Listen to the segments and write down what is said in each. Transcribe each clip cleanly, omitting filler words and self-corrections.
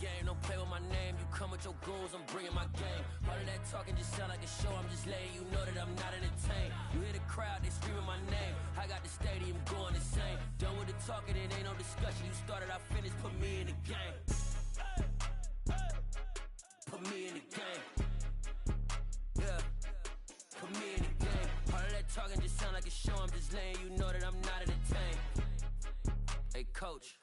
game, don't play with my name. You come with your goons, I'm bringing my game. All of that talking just sound like a show, I'm just letting you know that I'm not entertained. You hear the crowd, they screaming my name. I got the stadium going insane. Done with the talking, it ain't no discussion. You started, I finished, put me in the game. Put me in the game. Yeah, put me in the game. All of that talking just sound like a show, I'm just letting you know that I'm not entertained. Hey coach,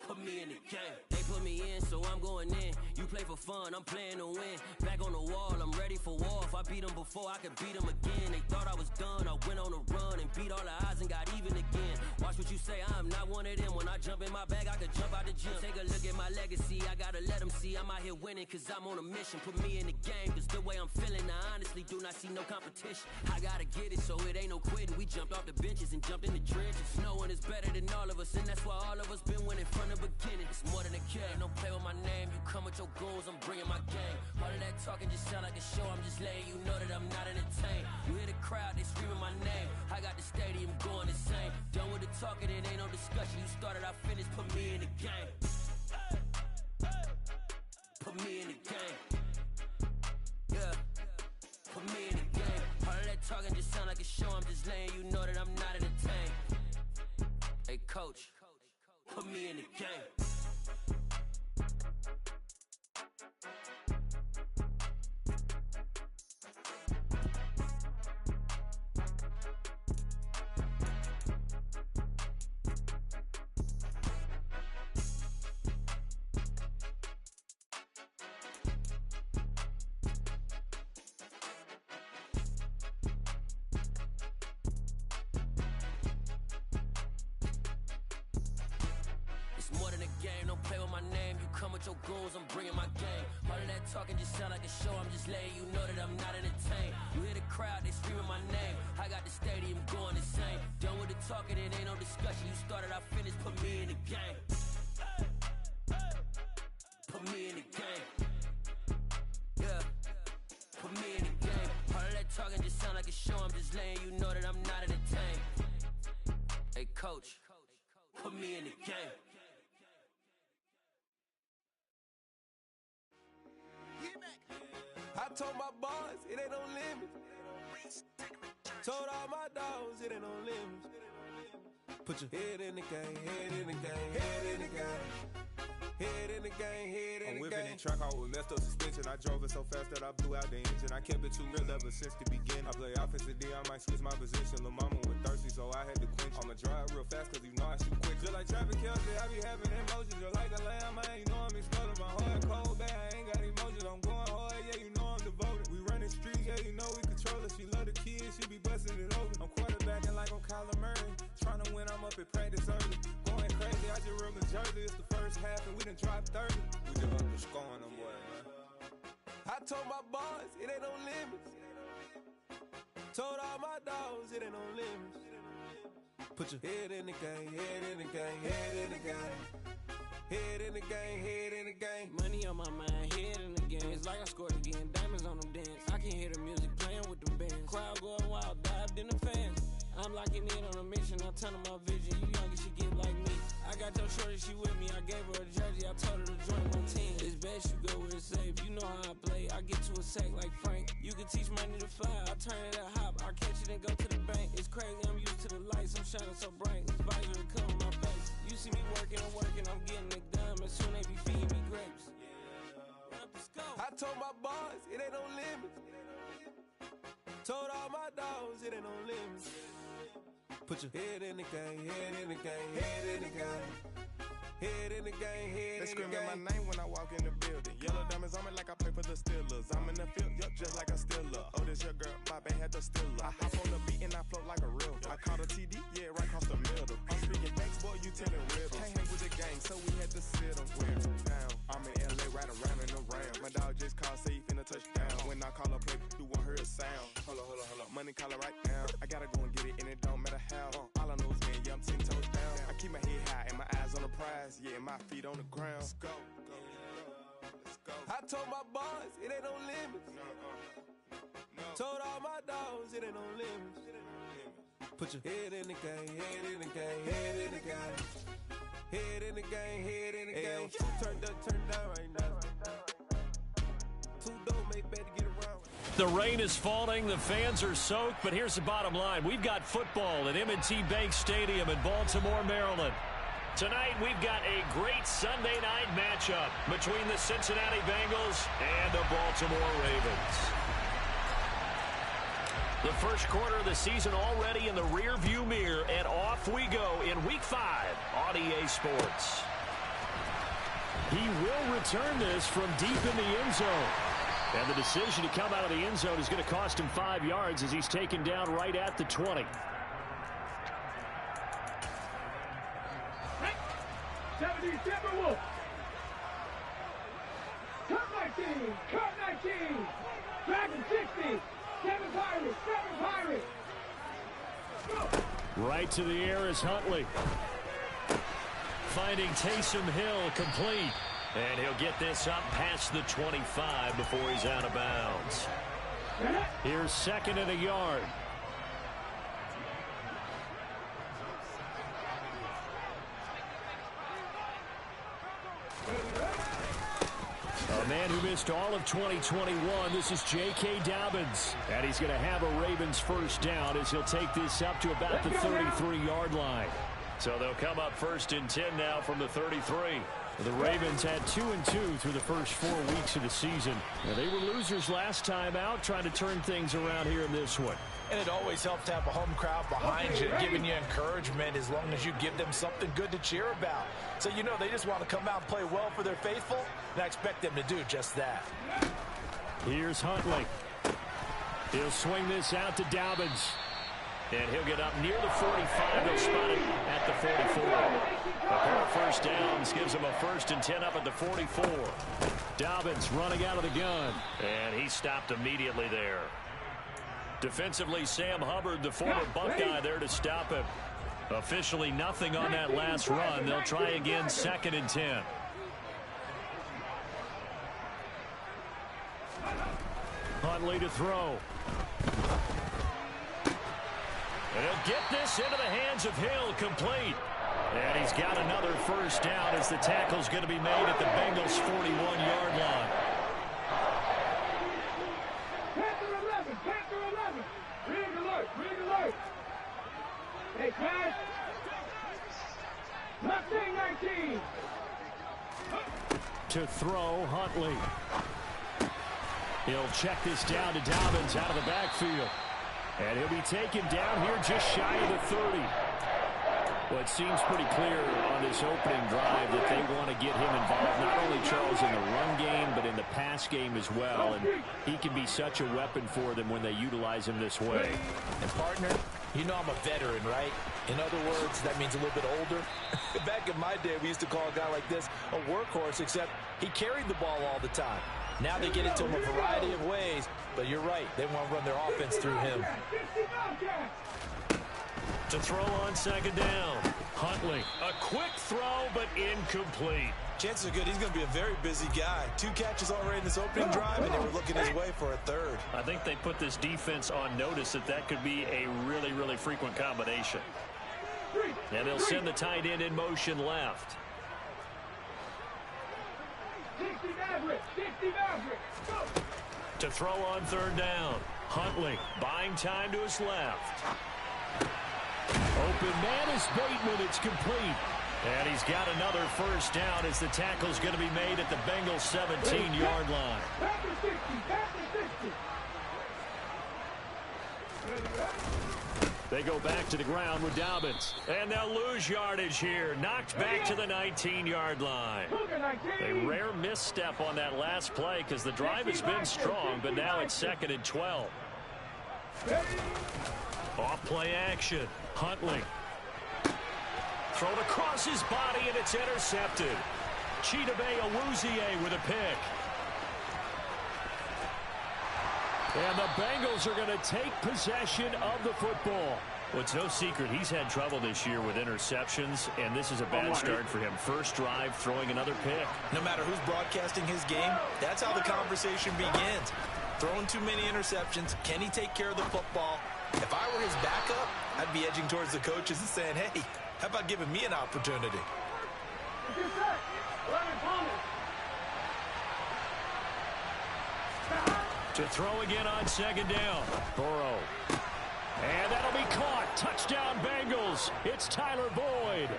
put me in the game. They put me in, so I'm going in. You play for fun, I'm playing to win. Back on the wall, I'm ready for war. If I beat them before, I could beat them again. They thought I was done, I went on a run and beat all the odds and got even again. Watch what you say, I'm not one of them. When I jump in my bag, I could jump out the gym. Take a look at my legacy, I gotta let them see I'm out here winning, cause I'm on a mission. Put me in the game, cause the way I'm feeling, I honestly do not see no competition. I gotta get it, so it ain't no quitting. We jumped off the benches and jumped in the trenches. No one is better than all of us, and that's why all of us been winning from the beginning. It's more than a game, don't play with my name. You come with your goons, I'm bringing my game. All of that talking just sound like a show, I'm just letting you know that I'm not entertained. You hear the crowd, they screaming my name. I got the stadium going insane. Done with the talking, it ain't no discussion. You started, I finished, put me in the game. Put me in the game. Yeah, put me in the game. All of that talking just sound like a show, I'm just letting you know that I'm not entertained. Hey coach, put me in the game. Your goons, I'm bringing my game. All of that talking just sound like a show, I'm just letting you know that I'm not entertained. You hear the crowd, they screaming my name. I got the stadium going insane. Done with the talking, it ain't no discussion. You started, I finished, put me in the game. Put me in the game. Yeah, put me in the game. All of that talking just sound like a show, I'm just letting you know that I'm not entertained. Hey coach, put me in the game. I told my boys, it ain't no limits. Told all my dogs, it ain't no limits. Put your head in the game, head in the game, head in the game. Head in the game, head in the game. I'm whipping in track out with messed up suspension. I drove it so fast that I blew out the engine. I kept it too real ever since the beginning. I play offensive D, I might switch my position. Lil' mama was thirsty, so I had to quench. I'ma drive real fast, cause you know I shoot quick. Just like traffic Kelsey, I be having emotions. Just like a lamb, man, you know I'm exploding. My heart cold, bad, I ain't got emotions. I'm going hard, yeah, you know I'm devoted. We running streets, yeah, you know we control it. She love the kids, she be busting it over. I'm quarterbacking like I'm Kyler Murray. Trying to win, I'm up at practice early. Going crazy, I just run the jersey. It's the first half and we done dropped 30. We just up to scoring them, boy, man. I told my boys, it ain't no limits. Told all my dogs, it ain't no limits. Put your head in the game, head in the game, head in the game. Head in the game, head in the game. Money on my mind, head in the game. It's like I scored again, diamonds on them dance. I can hear the music playing with them bands. Crowd going wild, dived in the fans. I'm locking in on a mission, I'm telling my vision. You young and she get like me. I got your shorty, she with me. I gave her a jersey, I told her to join my team. It's best you go where it's safe. You know how I play. I get to a sack like Frank. You can teach money to fly. I turn it a hop. I catch it and go to the bank. It's crazy, I'm used to the lights. I'm shining so bright. This visor cover my face. You see me working, I'm getting it done. And soon they be feeding me grapes. I told my boys, it ain't no limits. Told all my dogs, it ain't no limits. Put your head in the game, head in the game, head in the game. Head in the game, head in the game. They screaming my name when I walk in the building. Yellow diamonds on me like I play for the Steelers. I'm in the field, yup, just like a Steeler. Oh, this your girl, my band had the Steeler. I hop on the beat and I float like a real. I caught a TD, yeah, right across the middle. I'm speaking thanks, boy, you telling riddles. Can't hang with the gang, so we had to sit them down. I'm in LA, right around and around. My dog just called, say he finna touchdown. When I call a play, you won't hear a sound. Hold up. Money calling right now. I gotta go and get it, and it don't matter how. All I know is, man, yeah, I'm 10 toes down. I keep my head high and my eyes on the prize. Yeah, my feet on the ground. Let's go. Let's go. I told my boys, it ain't no limits. No. Told all my dogs, it ain't no limits. Put your head in the game, head in the game, head in the game. Head in the game, head in the game. Turned up, turned down right now. Two dope, make better get around. The rain is falling, the fans are soaked, but here's the bottom line. We've got football at M&T Bank Stadium in Baltimore, Maryland. Tonight, we've got a great Sunday night matchup between the Cincinnati Bengals and the Baltimore Ravens. The first quarter of the season already in the rearview mirror, and off we go in Week 5 on EA Sports. He will return this from deep in the end zone. And the decision to come out of the end zone is going to cost him 5 yards as he's taken down right at the 20. 70, Timberwolves. Cut 19, cut 19. Dragon 60, 7 Pirates, 7 Pirates. Go. Right to the air is Huntley. Finding Taysom Hill complete. And he'll get this up past the 25 before he's out of bounds. Here's second and a yard. A man who missed all of 2021, this is J.K. Dobbins. And he's going to have a Ravens first down as he'll take this up to about the 33-yard line. So they'll come up first and 10 now from the 33. The Ravens had 2-2 through the first 4 weeks of the season. Now, they were losers last time out, trying to turn things around here in this one. And it always helps to have a home crowd behind you, giving you encouragement as long as you give them something good to cheer about. So, you know, they just want to come out and play well for their faithful, and I expect them to do just that. Here's Huntley. He'll swing this out to Dobbins. And he'll get up near the 45. They'll spot it at the 44. A pair of first downs gives him a first and 10 up at the 44. Dobbins running out of the gun. And he stopped immediately there. Defensively, Sam Hubbard, the former Buckeye, there to stop him. Officially nothing on that last run. They'll try again, second and 10. Huntley to throw. And he'll get this into the hands of Hill, complete. And he's got another first down as the tackle's going to be made at the Bengals' 41-yard line. Panther 11, Panther 11. Ring alert, ring alert. Hey, guys. 19. To throw, Huntley. He'll check this down to Dobbins out of the backfield. And he'll be taken down here just shy of the 30. Well, it seems pretty clear on this opening drive that they want to get him involved, not only, Charles, in the run game, but in the pass game as well. And he can be such a weapon for them when they utilize him this way. And, partner, you know I'm a veteran, right? In other words, that means a little bit older. Back in my day, we used to call a guy like this a workhorse, except he carried the ball all the time. Now they get it to him a variety of ways, but you're right. They want to run their offense through him. To throw on second down, Huntley. A quick throw, but incomplete. Chances are good he's going to be a very busy guy. 2 catches already in this opening drive, and they were looking his way for a third. I think they put this defense on notice that could be a really, really frequent combination. And they'll send the tight end in motion left. 60 Maverick, 60 Maverick. Go. To throw on third down, Huntley buying time to his left. Open man is Bateman. It's complete. And he's got another first down as the tackle's going to be made at the Bengals' 17-yard line. Panther 60, Panther 60. They go back to the ground with Dobbins. And they'll lose yardage here. Knocked back to the 19-yard line. A rare misstep on that last play because the drive has been strong, but now it's second and 12. Off play action. Huntley. Thrown across his body, and it's intercepted. Chidobe Awuzie with a pick. And the Bengals are going to take possession of the football. Well, it's no secret he's had trouble this year with interceptions, and this is a bad start for him. First drive, throwing another pick. No matter who's broadcasting his game, that's how the conversation begins. Throwing too many interceptions. Can he take care of the football? If I were his backup, I'd be edging towards the coaches and saying, hey, how about giving me an opportunity? Get set. 11 Palmer. To throw again on second down. Burrow. And that'll be caught. Touchdown Bengals. It's Tyler Boyd.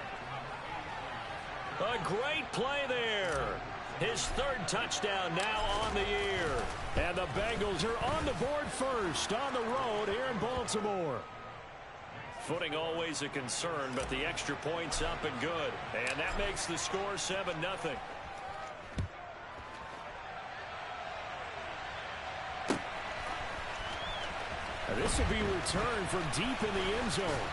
A great play there. His third touchdown now on the year. And the Bengals are on the board first on the road here in Baltimore. Footing always a concern, but the extra point's up and good. And that makes the score 7-0. This will be returned from deep in the end zone.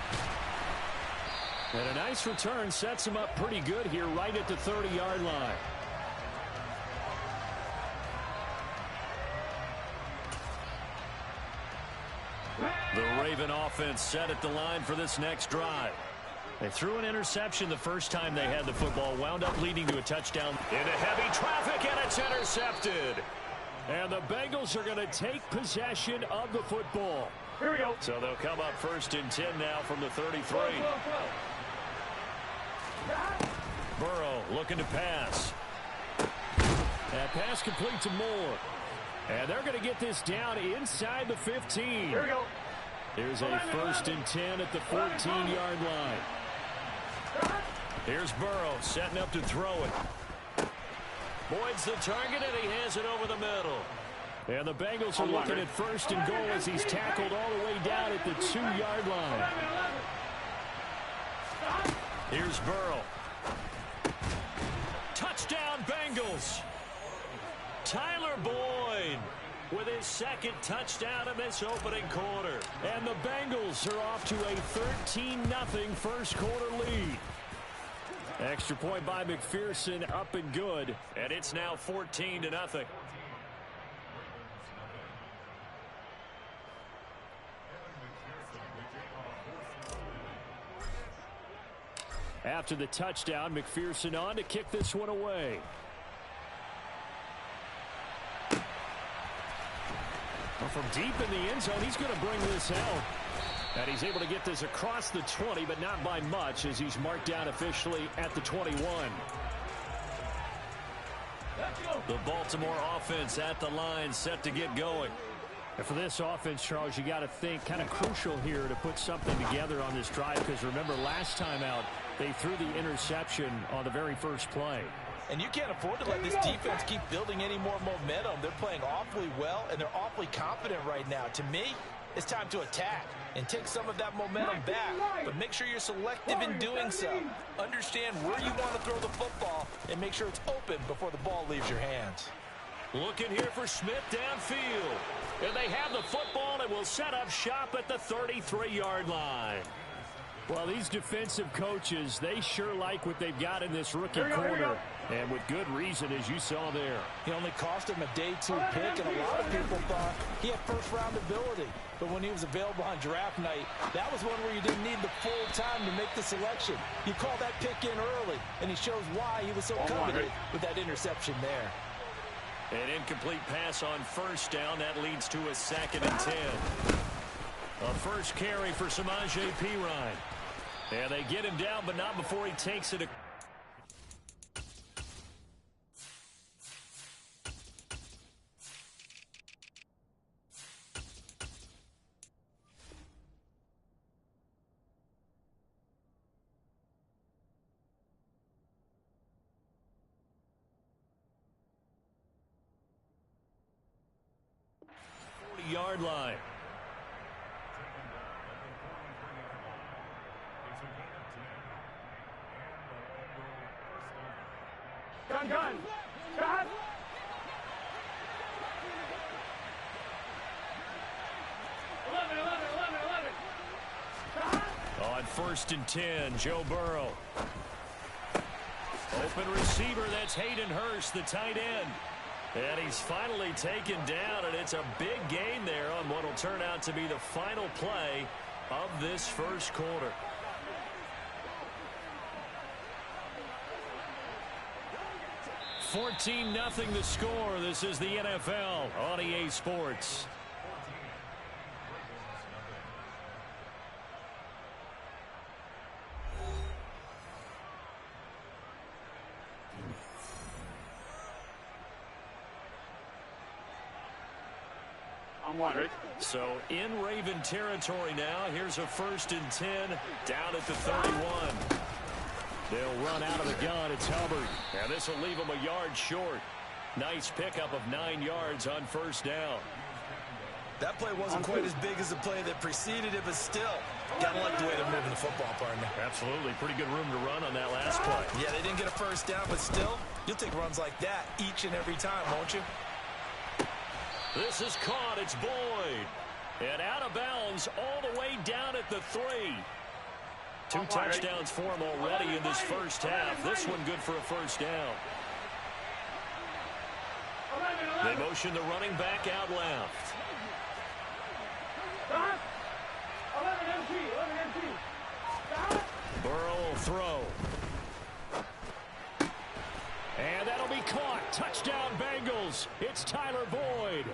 And a nice return sets him up pretty good here right at the 30-yard line. The Raven offense set at the line for this next drive. They threw an interception the first time they had the football, wound up leading to a touchdown. Into heavy traffic, and it's intercepted. And the Bengals are going to take possession of the football. Here we go. So they'll come up 1st and 10 now from the 33. Burrow looking to pass. That pass complete to Moore. And they're going to get this down inside the 15. Here we go. Here's a 1st and 10 at the 14-yard line. Here's Burrow setting up to throw it. Boyd's the target, and he has it over the middle. And the Bengals are looking at 1st and goal as he's tackled all the way down at the 2-yard line. Here's Burrow. Touchdown Bengals. Tyler Boyd with his second touchdown in this opening quarter. And the Bengals are off to a 13-0 first quarter lead. Extra point by McPherson, up and good. And it's now 14-0. After the touchdown, McPherson on to kick this one away. Well, from deep in the end zone, he's going to bring this out. And he's able to get this across the 20, but not by much, as he's marked down officially at the 21. The Baltimore offense at the line, set to get going. And for this offense, Charles, you got to think kind of crucial here to put something together on this drive, because remember, last time out, they threw the interception on the very first play. And you can't afford to let this defense keep building any more momentum. They're playing awfully well, and they're awfully confident right now. To me, it's time to attack and take some of that momentum back, but make sure you're selective in doing so. Understand where you want to throw the football and make sure it's open before the ball leaves your hands. Looking here for Smith downfield. And they have the football and will set up shop at the 33-yard line. Well, these defensive coaches, they sure like what they've got in this rookie corner. And with good reason, as you saw there. He only cost him a day 2 pick, and a lot of people thought he had first-round ability. But when he was available on draft night, that was one where you didn't need the full time to make the selection. You called that pick in early, and he shows why he was so coveted with that interception there. An incomplete pass on first down. That leads to a 2nd and 10. A first carry for Samaje Perine. And they get him down, but not before he takes it. Yard line. Gun. Shot. On 1st and 10, Joe Burrow. Open receiver, that's Hayden Hurst, the tight end. And he's finally taken down, and it's a big gain there on what will turn out to be the final play of this first quarter. $14-0 the score. This is the NFL on EA Sports. on one. Ready? So in Raven territory now. Here's a 1st and 10 down at the 31. They'll run out of the gun. It's Hubbard. And this will leave them a yard short. Nice pickup of 9 yards on 1st down. That play wasn't quite as big as the play that preceded it, but still, gotta like the way they're moving the football, partner. Absolutely. Pretty good room to run on that last play. Yeah, they didn't get a 1st down, but still, you'll take runs like that each and every time, won't you? This is caught. It's Boyd. And out of bounds all the way down at the 3. 2 touchdowns for him already in this first half. This one good for a 1st down. They motion the running back out left. Burrow will throw. And that'll be caught. Touchdown Bengals. It's Tyler Boyd.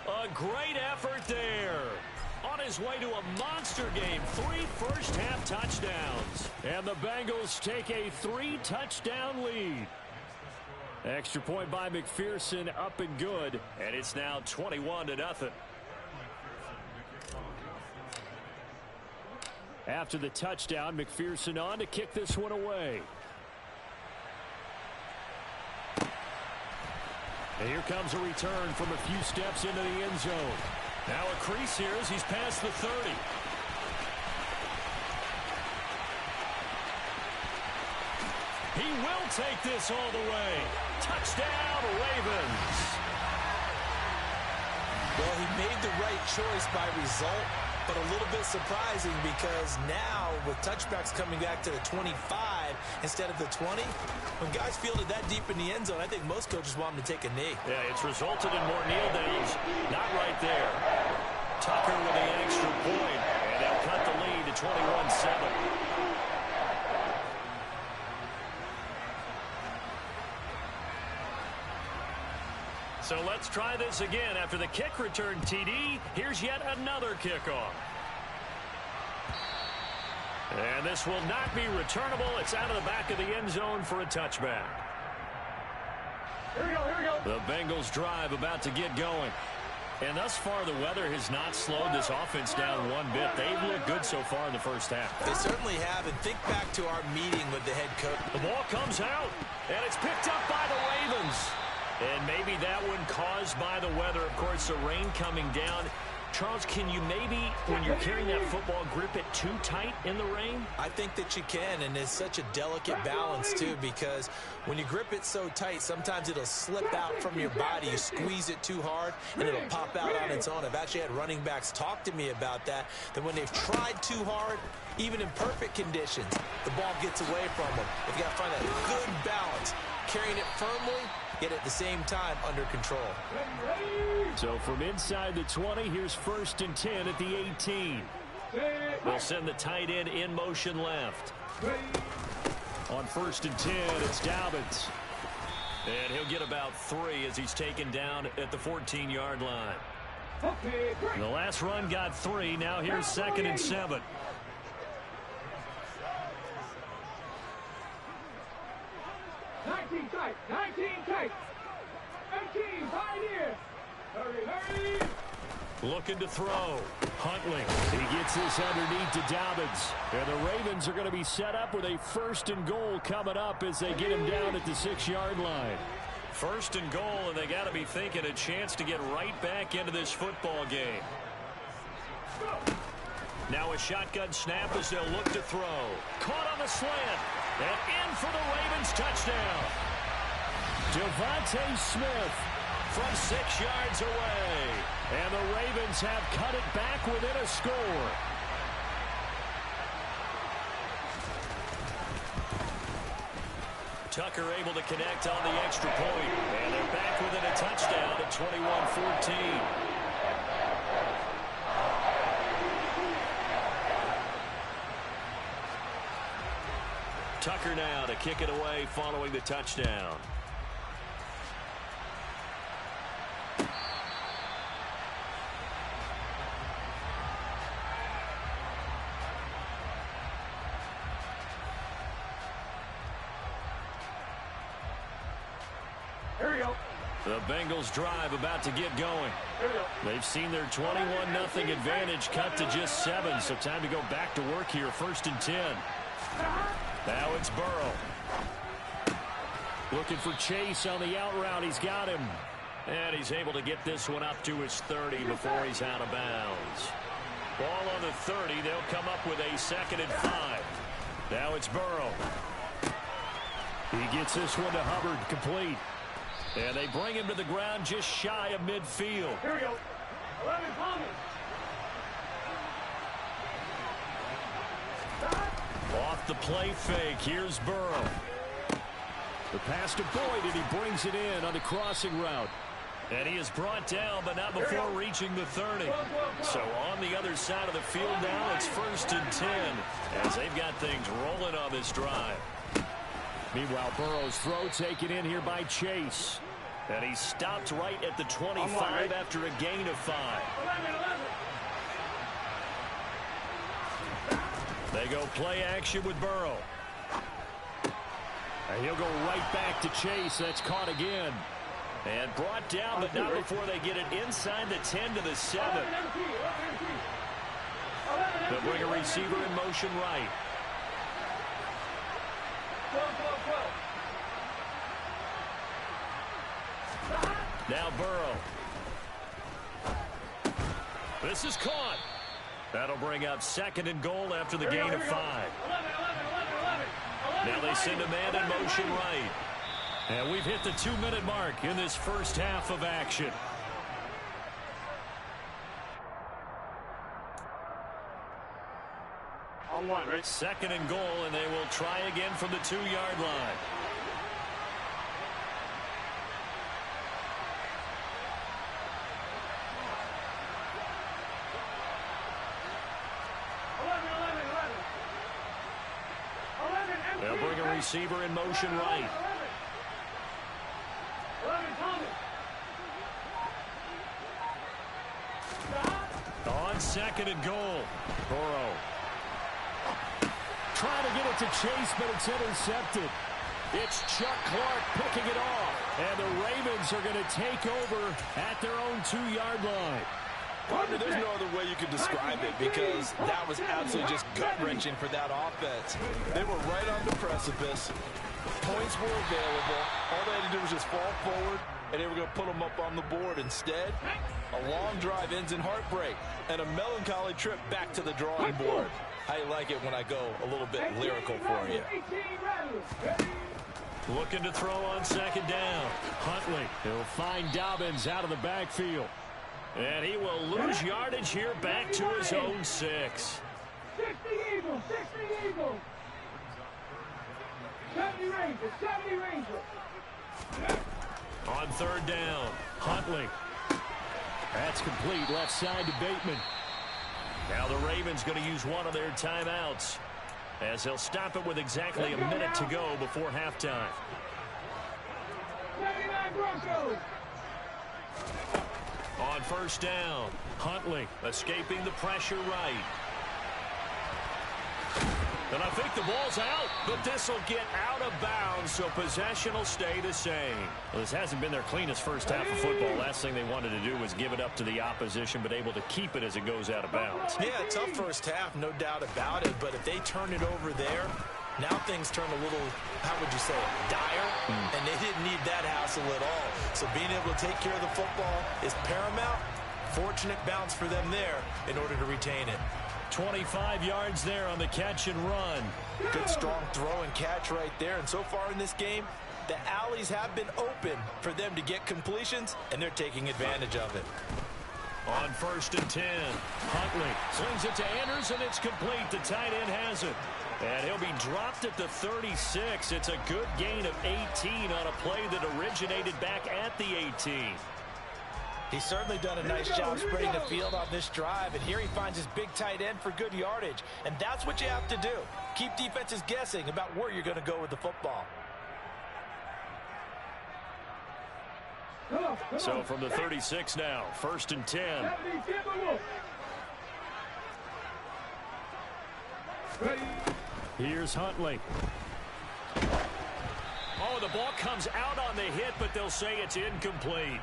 A great effort there. On his way to a monster game. 3 first-half touchdowns. And the Bengals take a 3-touchdown lead. Extra point by McPherson, up and good. And it's now 21-0. After the touchdown, McPherson on to kick this one away. And here comes a return from a few steps into the end zone. Now a crease here as he's past the 30. He will take this all the way. Touchdown, Ravens. Well, he made the right choice by result, but a little bit surprising because now with touchbacks coming back to the 25 instead of the 20, when guys fielded that deep in the end zone, I think most coaches want them to take a knee. Yeah, it's resulted in more kneel downs. Not right there. Tucker with the extra point, and they'll cut the lead to 21-7. So let's try this again. After the kick return TD, here's yet another kickoff. And this will not be returnable. It's out of the back of the end zone for a touchback. Here we go. The Bengals drive about to get going. And thus far, the weather has not slowed this offense down one bit. They've looked good so far in the first half. They certainly have. And think back to our meeting with the head coach. The ball comes out, and it's picked up by the Ravens. And maybe that one caused by the weather. Of course, the rain coming down. Charles, can you maybe, when you're carrying that football, grip it too tight in the rain? I think that you can, and it's such a delicate balance, too, because when you grip it so tight, sometimes it'll slip out from your body. You squeeze it too hard, and it'll pop out on its own. I've actually had running backs talk to me about that when they've tried too hard, even in perfect conditions, the ball gets away from them. They've got to find that good balance, carrying it firmly, yet at the same time under control. So from inside the 20, here's 1st and 10 at the 18. They'll send the tight end in motion left. On 1st and 10, it's Dobbins. And he'll get about 3 as he's taken down at the 14-yard line. The last run got 3. Now here's 2nd and 7. 19 tight. 18 Pioneer. Hurry. Looking to throw. Huntley. He gets this underneath to Dobbins. And the Ravens are going to be set up with a 1st and goal coming up as they get him down at the 6-yard line. 1st and goal, and they got to be thinking a chance to get right back into this football game. Now a shotgun snap as they'll look to throw. Caught on the slant. And in for the Ravens touchdown. Devontae Smith from 6 yards away. And the Ravens have cut it back within a score. Tucker able to connect on the extra point. And they're back within a touchdown at 21-14. Tucker now to kick it away following the touchdown. Here we go. The Bengals drive about to get going. They've seen their 21-0 advantage cut to just 7, so time to go back to work here. 1st and 10. Now it's Burrow. Looking for Chase on the out route. He's got him. And he's able to get this one up to his 30 before he's out of bounds. Ball on the 30. They'll come up with a 2nd and 5. Now it's Burrow. He gets this one to Hubbard, complete. And they bring him to the ground just shy of midfield. Here we go. 11 Off the play fake, here's Burrow. The pass to Boyd, and he brings it in on the crossing route. And he is brought down, but not before reaching the 30. So on the other side of the field now, it's 1st and 10, as they've got things rolling on this drive. Meanwhile, Burrow's throw taken in here by Chase. And he stopped right at the 25 after a gain of 5. They go play action with Burrow. And he'll go right back to Chase. That's caught again. And brought down, but not before they get it inside the 10 to the 7. They'll bring a receiver in motion right. Now Burrow. This is caught. That'll bring up 2nd and goal after the gain of 5. Now they send a man in motion right. And we've hit the 2-minute mark in this first half of action. On 1, right? 2nd and goal, and they will try again from the 2-yard line. They'll bring a receiver in motion right. On 2nd and goal, Burrow. Trying to get it to Chase, but it's intercepted. It's Chuck Clark picking it off. And the Ravens are going to take over at their own 2-yard line. Partner, there's no other way you could describe it, because that was absolutely just gut-wrenching for that offense. They were right on the precipice. Points were available. All they had to do was just fall forward, and they were going to put them up on the board. Instead, a long drive ends in heartbreak and a melancholy trip back to the drawing board. How you like it when I go a little bit lyrical for you? Looking to throw on 2nd down. Huntley, he'll find Dobbins out of the backfield. And he will lose yardage here back to his own 6. 60 Eagles, 60 Eagles. 70 Rangers, 70 Rangers. On 3rd down, Huntley. That's complete, left side to Bateman. Now the Ravens going to use one of their timeouts, as they'll stop it with exactly a minute to go before halftime. 79 Broncos. On 1st down, Huntley escaping the pressure right. And I think the ball's out, but this will get out of bounds, so possession will stay the same. Well, this hasn't been their cleanest first half of football. Last thing they wanted to do was give it up to the opposition, but able to keep it as it goes out of bounds. Yeah, tough first half, no doubt about it, but if they turn it over there, now things turn a little, how would you say it, dire, and they didn't need that hassle at all. So being able to take care of the football is paramount. Fortunate bounce for them there in order to retain it. 25 yards there on the catch and run. Good strong throw and catch right there. And so far in this game, the alleys have been open for them to get completions, and they're taking advantage of it. On 1st and 10, Huntley slings it to Anders, and it's complete. The tight end has it. And he'll be dropped at the 36. It's a good gain of 18 on a play that originated back at the 18. He's certainly done a nice job spreading the field on this drive, and here he finds his big tight end for good yardage. And that's what you have to do. Keep defenses guessing about where you're going to go with the football. So from the 36 now, 1st and 10. Here's Huntley. Oh, the ball comes out on the hit, but they'll say it's incomplete.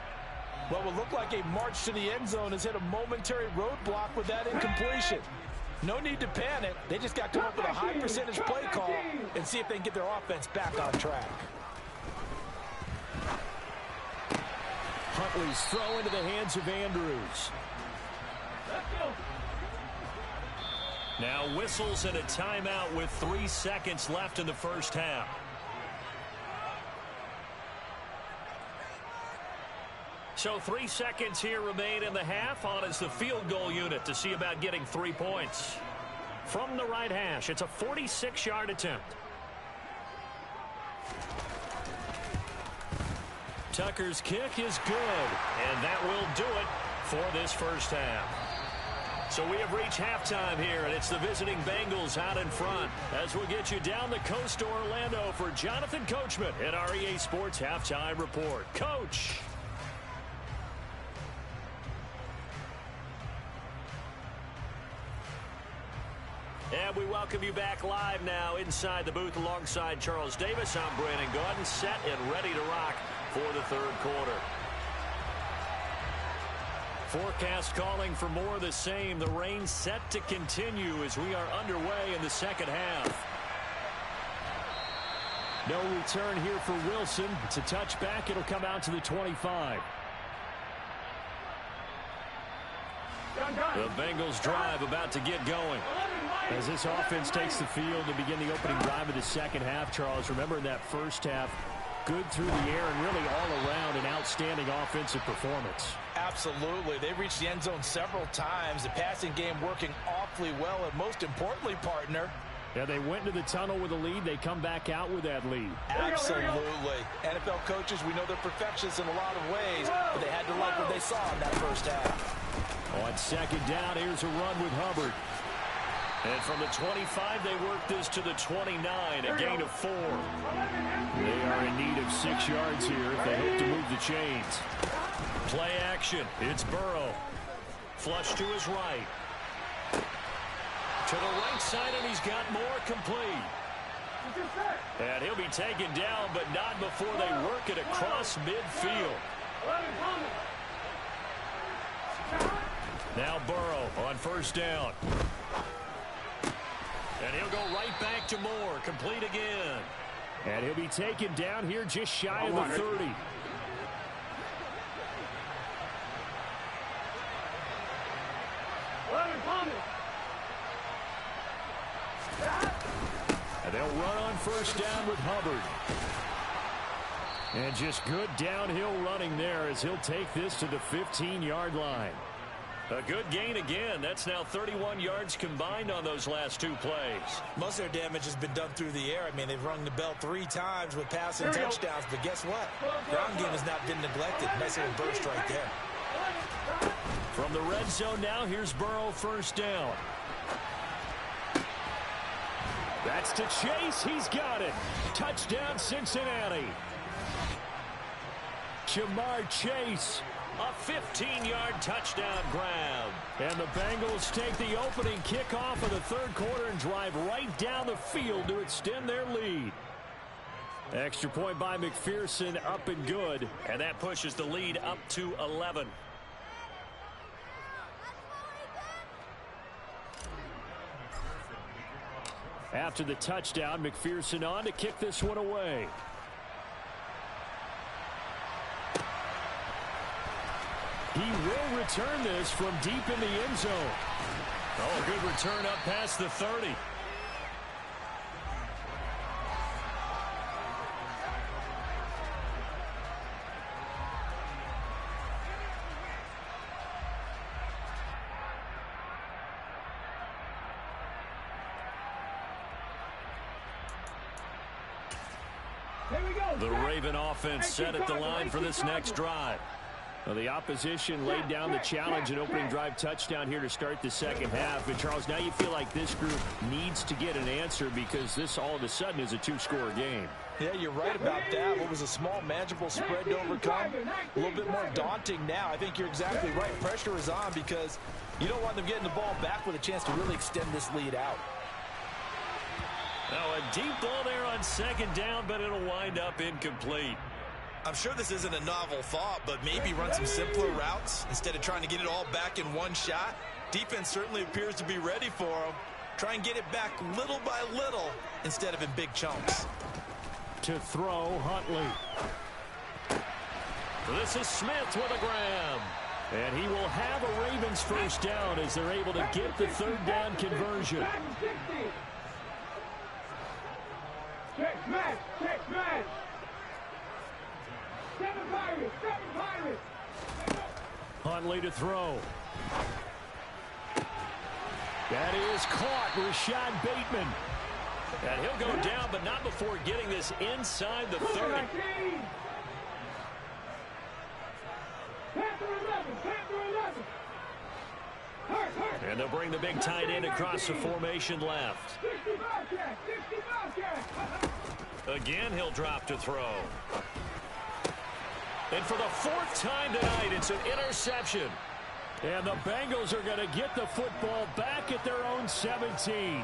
What will look like a march to the end zone has hit a momentary roadblock with that incompletion. No need to panic. They just got to come up with a high percentage play call and see if they can get their offense back on track. Huntley's throw into the hands of Andrews. Now whistles and a timeout with 3 seconds left in the first half. So 3 seconds here remain in the half. On is the field goal unit to see about getting 3 points. From the right hash, it's a 46-yard attempt. Tucker's kick is good, and that will do it for this first half. So we have reached halftime here, and it's the visiting Bengals out in front as we get you down the coast to Orlando for Jonathan Coachman at our EA Sports Halftime Report. Coach. And we welcome you back live now inside the booth alongside Charles Davis. I'm Brandon Gaudin, set and ready to rock for the third quarter. Forecast calling for more of the same. The rain set to continue as we are underway in the second half. No return here for Wilson. It's a touchback. It'll come out to the 25. The Bengals drive about to get going. As this offense takes the field to begin the opening drive of the second half, Charles, remember in that first half, good through the air and really all around an outstanding offensive performance. Absolutely. They reached the end zone several times. The passing game working awfully well, and most importantly, partner, yeah, they went into the tunnel with a lead. They come back out with that lead. Absolutely. NFL coaches, we know they're perfectionists in a lot of ways, but they had to like what they saw in that first half. On second down, here's a run with Hubbard. And from the 25, they work this to the 29, a gain of 4. They are in need of 6 yards here if they hope to move the chains. Play action. It's Burrow. Flush to his right. To the right side, and he's got more complete. And he'll be taken down, but not before they work it across midfield. Now Burrow on first down. And he'll go right back to Moore. Complete again. And he'll be taken down here just shy of the 30. And they'll run on first down with Hubbard. And just good downhill running there as he'll take this to the 15-yard line. A good gain again. That's now 31 yards combined on those last 2 plays. Most of their damage has been done through the air. I mean, they've rung the bell 3 times with passing touchdowns, but guess what? Ground game has not been neglected. Nice little burst right there. From the red zone now, here's Burrow first down. That's to Chase. He's got it. Touchdown, Cincinnati. Jamar Chase. A 15-yard touchdown grab. And the Bengals take the opening kickoff of the third quarter and drive right down the field to extend their lead. Extra point by McPherson, up and good. And that pushes the lead up to 11. After the touchdown, McPherson on to kick this one away. He will return this from deep in the end zone. Oh, good return up past the 30. The Raven offense set at the line for this next drive. Well, the opposition laid down the challenge and opening drive touchdown here to start the second half. And, Charles, now you feel like this group needs to get an answer because this all of a sudden is a 2-score game. Yeah, you're right about that. What was a small, manageable spread to overcome, a little bit more daunting now. I think you're exactly right. Pressure is on because you don't want them getting the ball back with a chance to really extend this lead out. Now a deep ball there on second down, but it'll wind up incomplete. I'm sure this isn't a novel thought, but maybe run some simpler routes instead of trying to get it all back in one shot. Defense certainly appears to be ready for him. Try and get it back little by little instead of in big chunks. To throw, Huntley. This is Smith with a grab. And he will have a Ravens first down as they're able to get the third down conversion. Check smash, check smash. 7 Pirates, 7 Pirates. Huntley to throw. That is caught, Rashad Bateman. And he'll go down, but not before getting this inside the 30. And they'll bring the big tight end across the formation left. Again, he'll drop to throw. And for the 4th time tonight, it's an interception. And the Bengals are going to get the football back at their own 17.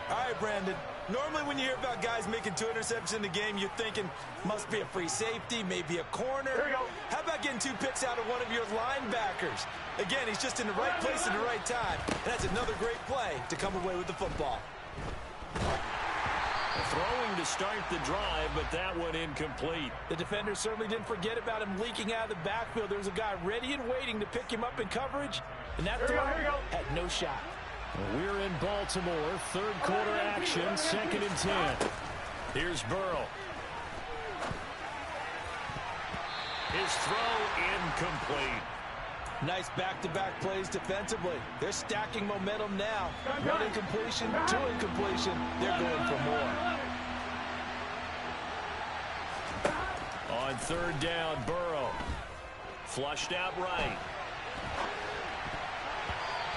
All right, Brandon. Normally when you hear about guys making 2 interceptions in the game, you're thinking must be a free safety, maybe a corner. How about getting 2 picks out of one of your linebackers? Again, he's just in the right place at the right time. That's another great play to come away with the football. Throwing to start the drive, but that one incomplete. The defender certainly didn't forget about him leaking out of the backfield. There was a guy ready and waiting to pick him up in coverage, and that throw had no shot. We're in Baltimore, 3rd quarter action, 2nd and 10. Here's Burrow. His throw incomplete. Nice back-to-back plays defensively. They're stacking momentum now. 1 incompletion, 2 incompletion. They're going for more. On 3rd down, Burrow. Flushed out right.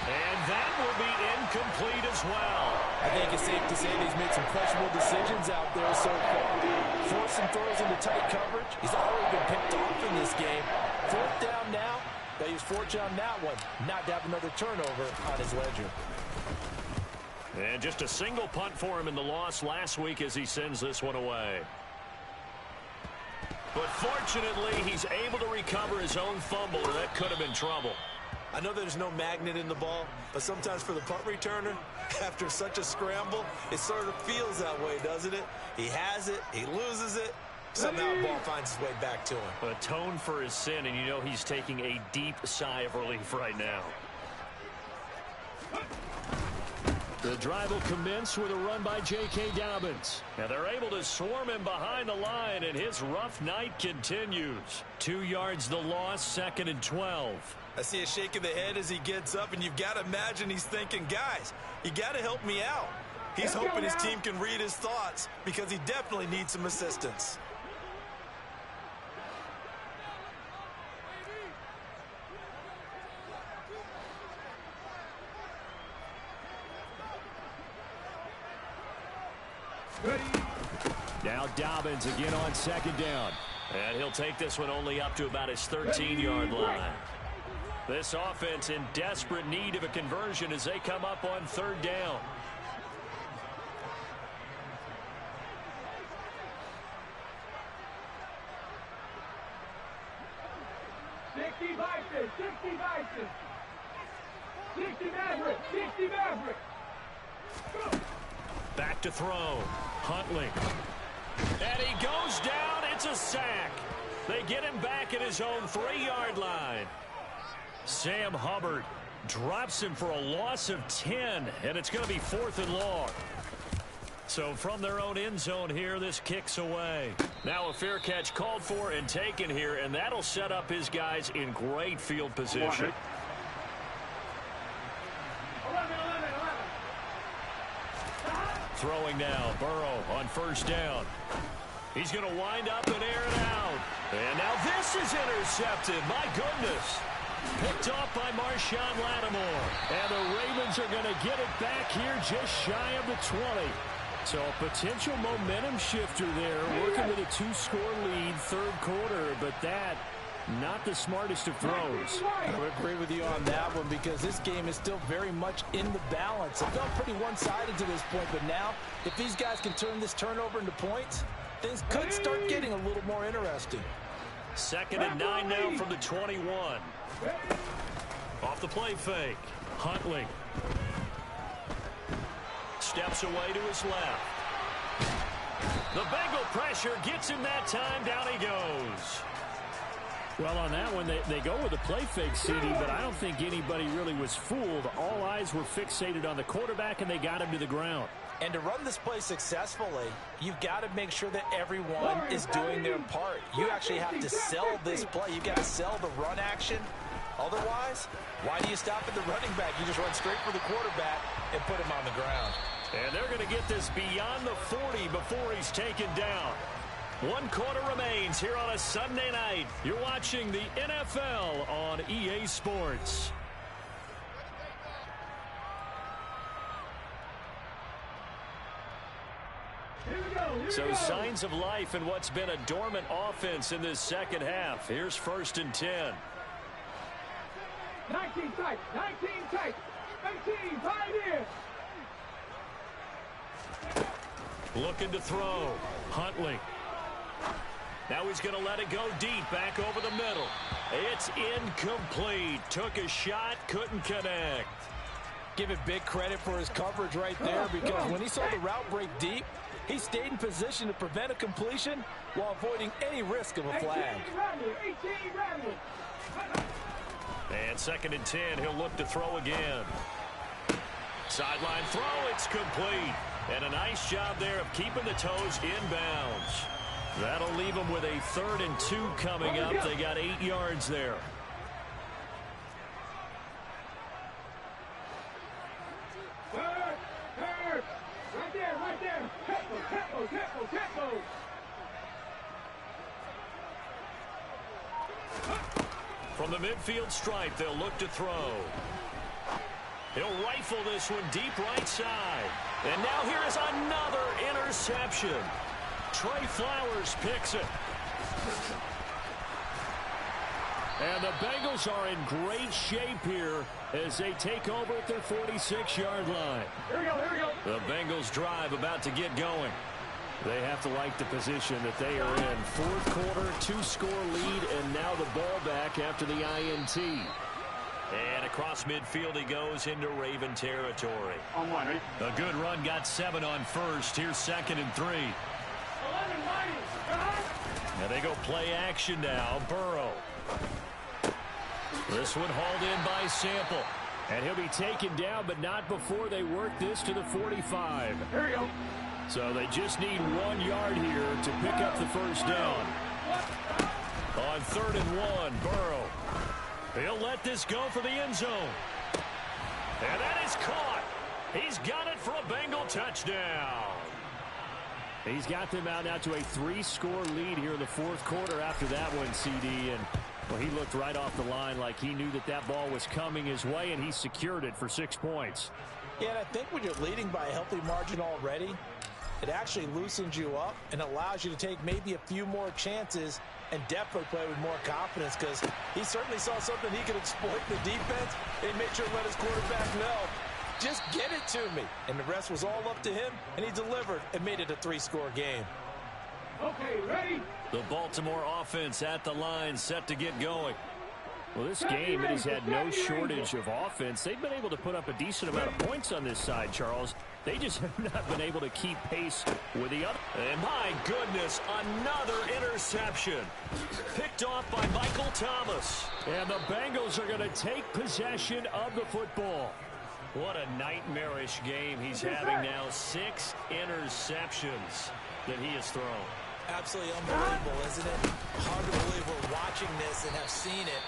And that will be incomplete as well. I think it's safe to say that he's made some questionable decisions out there so far. Forcing throws into tight coverage. He's already been picked off in this game. 4th down now. They use fortune on that one, not to have another turnover on his ledger. And just a single punt for him in the loss last week as he sends this one away. But fortunately, he's able to recover his own fumble, or that could have been trouble. I know there's no magnet in the ball, but sometimes for the punt returner, after such a scramble, it sort of feels that way, doesn't it? He has it, he loses it. Somehow the ball finds its way back to him. Atone for his sin, and you know he's taking a deep sigh of relief right now. The drive will commence with a run by J.K. Dobbins. Now they're able to swarm him behind the line, and his rough night continues. 2 yards the loss, 2nd and 12. I see a shake of the head as he gets up, and you've got to imagine he's thinking, guys, you got to help me out. He's hoping his team can read his thoughts because he definitely needs some assistance. Now Dobbins again on 2nd down. And he'll take this one only up to about his 13-yard line. This offense in desperate need of a conversion as they come up on 3rd down. Back to throw. Huntley. And he goes down. It's a sack. They get him back at his own 3-yard line. Sam Hubbard drops him for a loss of 10, and it's going to be 4th and long. So from their own end zone here, this kicks away. Now a fair catch called for and taken here, and that'll set up his guys in great field position. Throwing now, Burrow on 1st down. He's going to wind up and air it out. And now this is intercepted. My goodness. Picked off by Marshawn Lattimore. And the Ravens are going to get it back here just shy of the 20. So a potential momentum shifter there, working with a 2-score lead, 3rd quarter. But that not the smartest of throws. I would agree with you on that one because this game is still very much in the balance. It felt pretty one-sided to this point, but now if these guys can turn this turnover into points, things could start getting a little more interesting. 2nd and 9 now from the 21. Off the play fake. Huntley steps away to his left. The Bengal pressure gets him that time. Down he goes. Well, on that one, they go with a play fake, CD, but I don't think anybody really was fooled. All eyes were fixated on the quarterback, and they got him to the ground. And to run this play successfully, you've got to make sure that everyone is doing their part. You actually have to sell this play. You've got to sell the run action. Otherwise, why do you stop at the running back? You just run straight for the quarterback and put him on the ground. And they're going to get this beyond the 40 before he's taken down. 1 quarter remains here on a Sunday night. You're watching the NFL on EA Sports. So signs of life in what's been a dormant offense in this second half. Here's 1st and 10. 19 tight, 19 tight, 19 tight in. Looking to throw. Huntley. Now he's going to let it go deep, back over the middle. It's incomplete. Took a shot, couldn't connect. Give it big credit for his coverage right there because when he saw the route break deep, he stayed in position to prevent a completion while avoiding any risk of a flag. 18 And 2nd and 10, he'll look to throw again. Sideline throw, it's complete. And a nice job there of keeping the toes inbounds. That'll leave them with a 3rd and 2 coming up. They got 8 yards there. Right there, right there. Tempo. From the midfield stripe, they'll look to throw. He'll rifle this one deep right side. And now here is another interception. Trey Flowers picks it. And the Bengals are in great shape here as they take over at their 46-yard line. Here we go. The Bengals drive about to get going. They have to like the position that they are in. 4th quarter, 2-score lead, and now the ball back after the INT. And across midfield he goes into Raven territory. A good run, got 7 on 1st. Here's 2nd and 3. Now they go play action now. Burrow. This one hauled in by Sample. And he'll be taken down, but not before they work this to the 45. Here we go. So they just need 1 yard here to pick up the 1st down. On 3rd and 1, Burrow. He'll let this go for the end zone. And that is caught. He's got it for a Bengal touchdown. He's got them out now to a 3-score lead here in the 4th quarter after that one, CD. And well, he looked right off the line like he knew that that ball was coming his way, and he secured it for 6 points. Yeah, and I think when you're leading by a healthy margin already, it actually loosens you up and allows you to take maybe a few more chances and definitely play with more confidence because he certainly saw something he could exploit in the defense, and he made sure to let his quarterback know, just get it to me. And the rest was all up to him, and he delivered and made it a 3-score game. Okay, ready? The Baltimore offense at the line, set to get going. Well, this game, it has had no shortage of offense. They've been able to put up a decent amount of points on this side, Charles. They just have not been able to keep pace with the other. And my goodness, another interception. Picked off by Michael Thomas. And the Bengals are going to take possession of the football. What a nightmarish game he's having now. 6 interceptions that he has thrown. Absolutely unbelievable, isn't it? Hard to believe we're watching this and have seen it,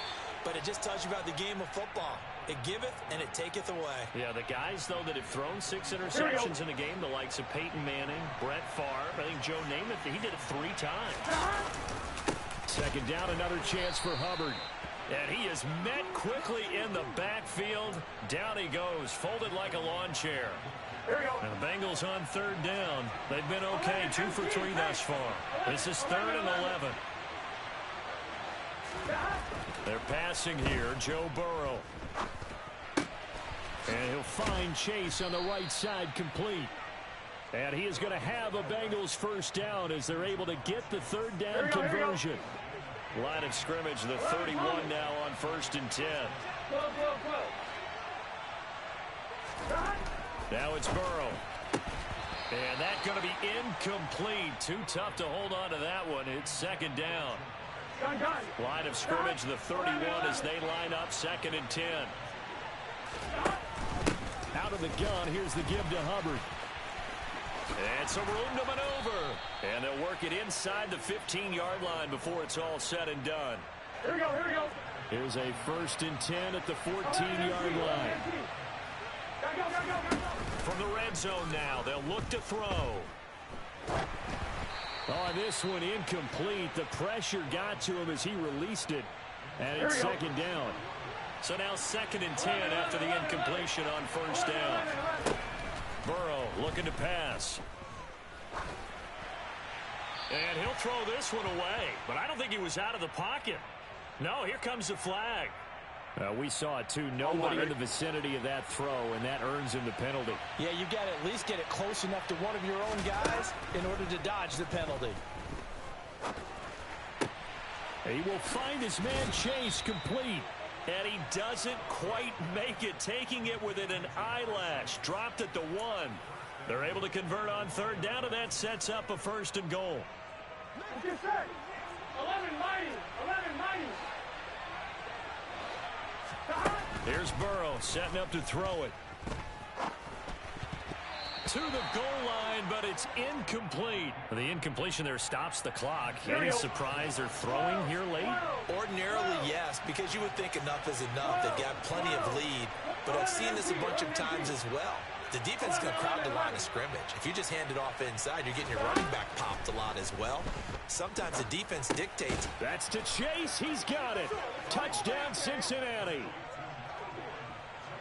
but it just tells you about the game of football. It giveth and it taketh away. Yeah, the guys, though, that have thrown 6 interceptions in a game, the likes of Peyton Manning, Brett Favre, I think Joe Namath, he did it 3 times. 2nd down, another chance for Hubbard. And he is met quickly in the backfield. Down he goes, folded like a lawn chair. And the Bengals on 3rd down. They've been okay, 2 for 3 thus far. This is 3rd and 11. They're passing here, Joe Burrow. And he'll find Chase on the right side, complete. And he is going to have a Bengals first down as they're able to get the third down conversion. Line of scrimmage, the 31 now on 1st and 10. Now it's Burrow. And that's going to be incomplete. Too tough to hold on to that one. It's 2nd down. Line of scrimmage, the 31 as they line up 2nd and 10. Out of the gun, here's the give to Hubbard. And some room to maneuver. And they'll work it inside the 15-yard line before it's all said and done. Here we go, here we go. Here's a 1st and 10 at the 14-yard line. From the red zone now, they'll look to throw. On this one, incomplete. The pressure got to him as he released it. And it's 2nd down. So now 2nd and 10 after the incompletion on 1st down. Burrow looking to pass. And he'll throw this one away. But I don't think he was out of the pocket. No, here comes the flag. We saw it too. Nobody in the vicinity of that throw, and that earns him the penalty. Yeah, you've got to at least get it close enough to one of your own guys in order to dodge the penalty. He will find his man Chase, complete. And he doesn't quite make it, taking it within an eyelash. Dropped at the 1. They're able to convert on 3rd down, and that sets up a 1st and goal. 11 mighty. Here's Burrow setting up to throw it. To the goal line, but it's incomplete. The incompletion there stops the clock. Any surprise they're throwing here late? Ordinarily, yes, because you would think enough is enough. They've got plenty of lead, but I've seen this a bunch of times as well. The defense is going to crowd the line of scrimmage. If you just hand it off inside, you're getting your running back popped a lot as well. Sometimes the defense dictates. That's to Chase. He's got it. Touchdown, Cincinnati.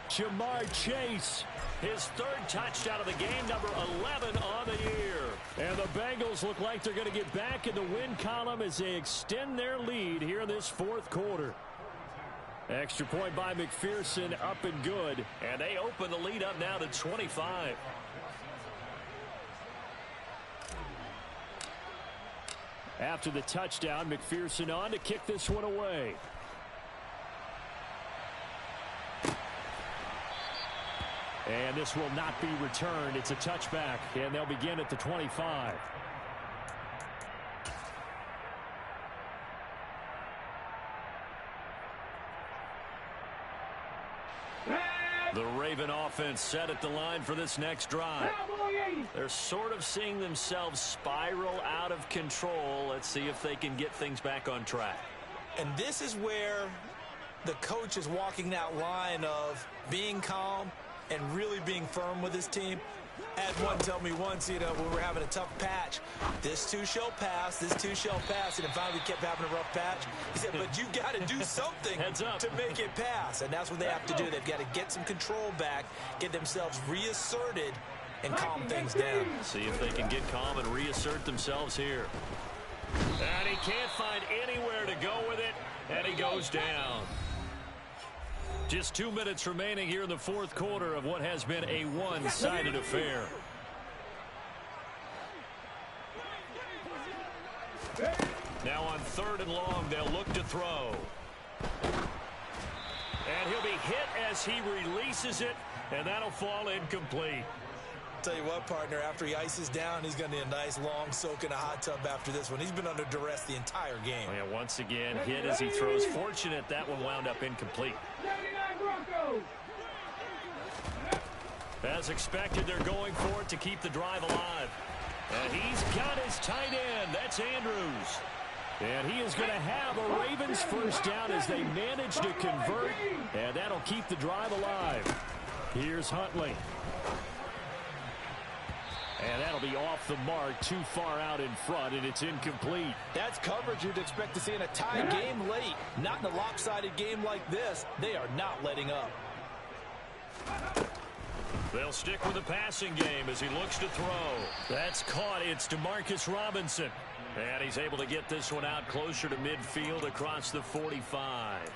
Jamar Chase, his 3rd touchdown of the game, number 11 on the year. And the Bengals look like they're going to get back in the win column as they extend their lead here in this 4th quarter. Extra point by McPherson, up and good. And they open the lead up now to 25. After the touchdown, McPherson on to kick this one away. And this will not be returned. It's a touchback, and they'll begin at the 25. The Raven offense set at the line for this next drive. They're sort of seeing themselves spiral out of control. Let's see if they can get things back on track. And this is where the coach is walking that line of being calm and really being firm with his team. I had one tell me once, when we were having a tough patch, this too shall pass, this too shall pass, and finally we kept having a rough patch. He said, but you got to do something to make it pass, and that's what they have to do. They've got to get some control back, get themselves reasserted, and calm things down. See if they can get calm and reassert themselves here. And he can't find anywhere to go with it, and he goes down. Just 2 minutes remaining here in the 4th quarter of what has been a one-sided affair. Now on 3rd and long, they'll look to throw. And he'll be hit as he releases it, and that'll fall incomplete. Tell you what, partner, after he ices down, he's going to need a nice long soak in a hot tub after this one. He's been under duress the entire game. Oh, yeah, once again, hit as he throws. Fortunate that one wound up incomplete. As expected, they're going for it to keep the drive alive. And he's got his tight end. That's Andrews. And he is going to have a Ravens first down as they manage to convert. And that'll keep the drive alive. Here's Huntley. And that'll be off the mark, too far out in front, and it's incomplete. That's coverage you'd expect to see in a tie game late. Not in a lopsided game like this. They are not letting up. They'll stick with the passing game as he looks to throw. That's caught. It's Demarcus Robinson. And he's able to get this one out closer to midfield across the 45.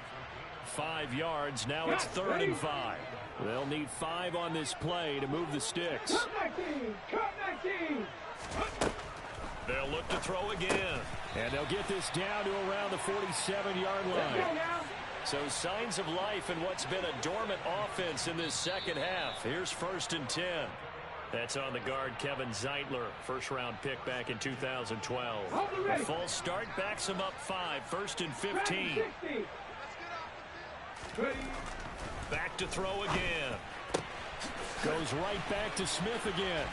5 yards. Now it's 3rd and 5. They'll need 5 on this play to move the sticks. They'll look to throw again. And they'll get this down to around the 47-yard line. So signs of life in what's been a dormant offense in this second half. Here's 1st and 10. That's on the guard, Kevin Zeitler, first-round pick back in 2012. A false start backs him up 5, 1st and 15. Back to throw again. Goes right back to Smith again.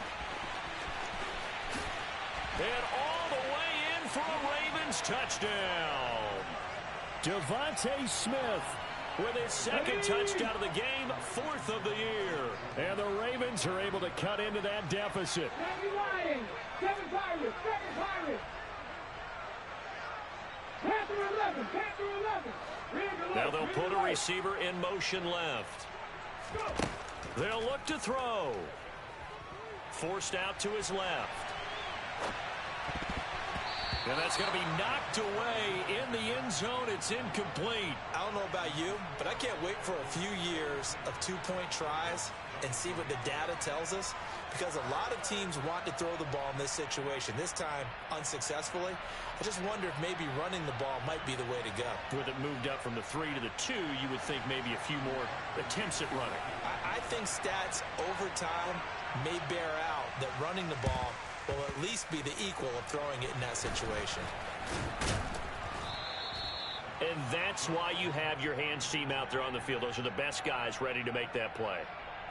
And all the way in for a Ravens touchdown. Devontae Smith with his 2nd touchdown of the game, 4th of the year. And the Ravens are able to cut into that deficit. Now they'll put a receiver in motion left. They'll look to throw. Forced out to his left. And that's going to be knocked away in the end zone. It's incomplete. I don't know about you, but I can't wait for a few years of 2-point tries and see what the data tells us, because a lot of teams want to throw the ball in this situation. This time, unsuccessfully. I just wonder if maybe running the ball might be the way to go. With it moved up from the 3 to the 2, you would think maybe a few more attempts at running. I think stats over time may bear out that running the ball will at least be the equal of throwing it in that situation. And that's why you have your hands team out there on the field. Those are the best guys ready to make that play.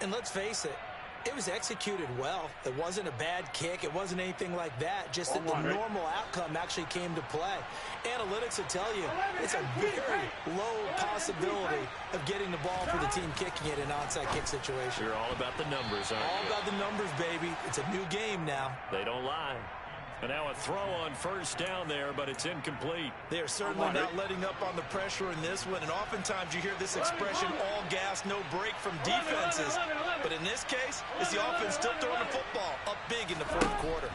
And let's face it, it was executed well. It wasn't a bad kick. It wasn't anything like that. Just that the normal outcome actually came to play. Analytics will tell you it's a very low possibility of getting the ball for the team kicking it in an onside kick situation. You're all about the numbers, aren't you? All about the numbers, baby. It's a new game now. They don't lie. And now a throw on 1st down there, but it's incomplete. They are certainly not letting up on the pressure in this one. And oftentimes you hear this expression, all gas, no break from defenses. But in this case, it's the offense still throwing the football up big in the 4th quarter.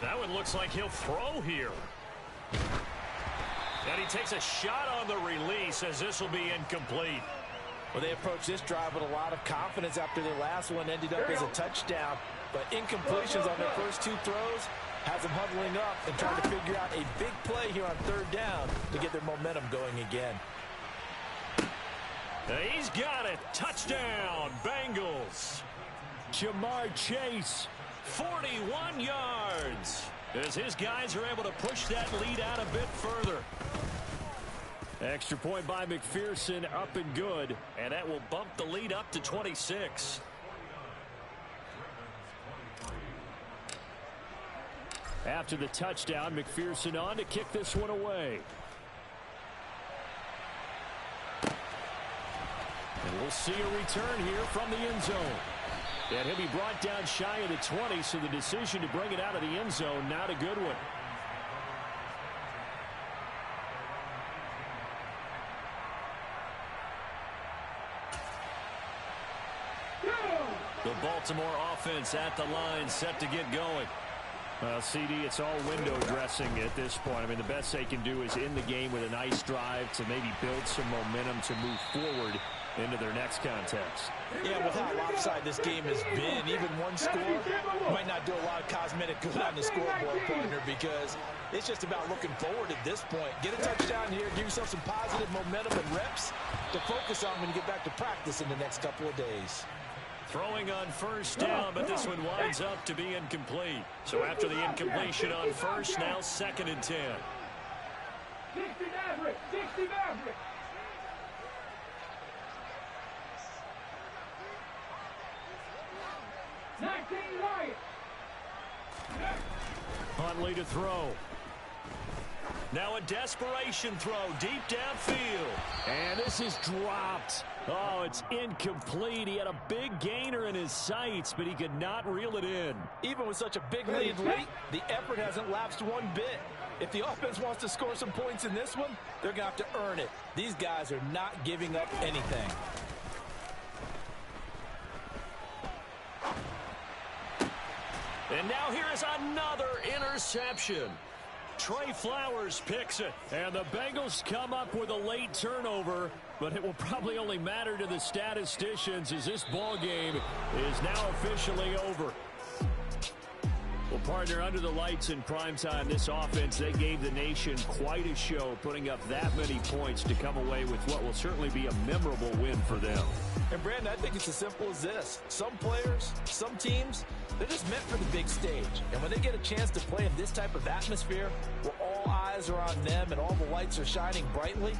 That one looks like he'll throw here. And he takes a shot on the release as this will be incomplete. Well, they approached this drive with a lot of confidence after their last one ended up as a touchdown. But incompletions on their first 2 throws has them huddling up and trying to figure out a big play here on 3rd down to get their momentum going again. He's got it. Touchdown, Bengals. Jamar Chase, 41 yards. As his guys are able to push that lead out a bit further. Extra point by McPherson, up and good. And that will bump the lead up to 26. After the touchdown, McPherson on to kick this one away. And we'll see a return here from the end zone. And he'll be brought down shy of the 20, so the decision to bring it out of the end zone, not a good one. The Baltimore offense at the line, set to get going. CD, it's all window dressing at this point. I mean, the best they can do is end the game with a nice drive to maybe build some momentum to move forward into their next contest. Yeah, with how lopsided this game has been, even one score might not do a lot of cosmetic good on the scoreboard, partner, because it's just about looking forward at this point. Get a touchdown here, give yourself some positive momentum and reps to focus on when you get back to practice in the next couple of days. Throwing on 1st down, but this one winds up to be incomplete. So after the incompletion on 1st, now 2nd and 10. 60 Maverick, 60 Maverick. Huntley to throw. Now a desperation throw deep downfield. And this is dropped. Oh, it's incomplete. He had a big gainer in his sights, but he could not reel it in. Even with such a big lead late, the effort hasn't lapsed one bit. If the offense wants to score some points in this one, they're going to have to earn it. These guys are not giving up anything. And now here is another interception. Trey Flowers picks it, and the Bengals come up with a late turnover, but it will probably only matter to the statisticians as this ball game is now officially over. Well, partner, under the lights in primetime, this offense, they gave the nation quite a show, putting up that many points to come away with what will certainly be a memorable win for them. And, Brandon, I think it's as simple as this. Some players, some teams, they're just meant for the big stage. And when they get a chance to play in this type of atmosphere where all eyes are on them and all the lights are shining brightly,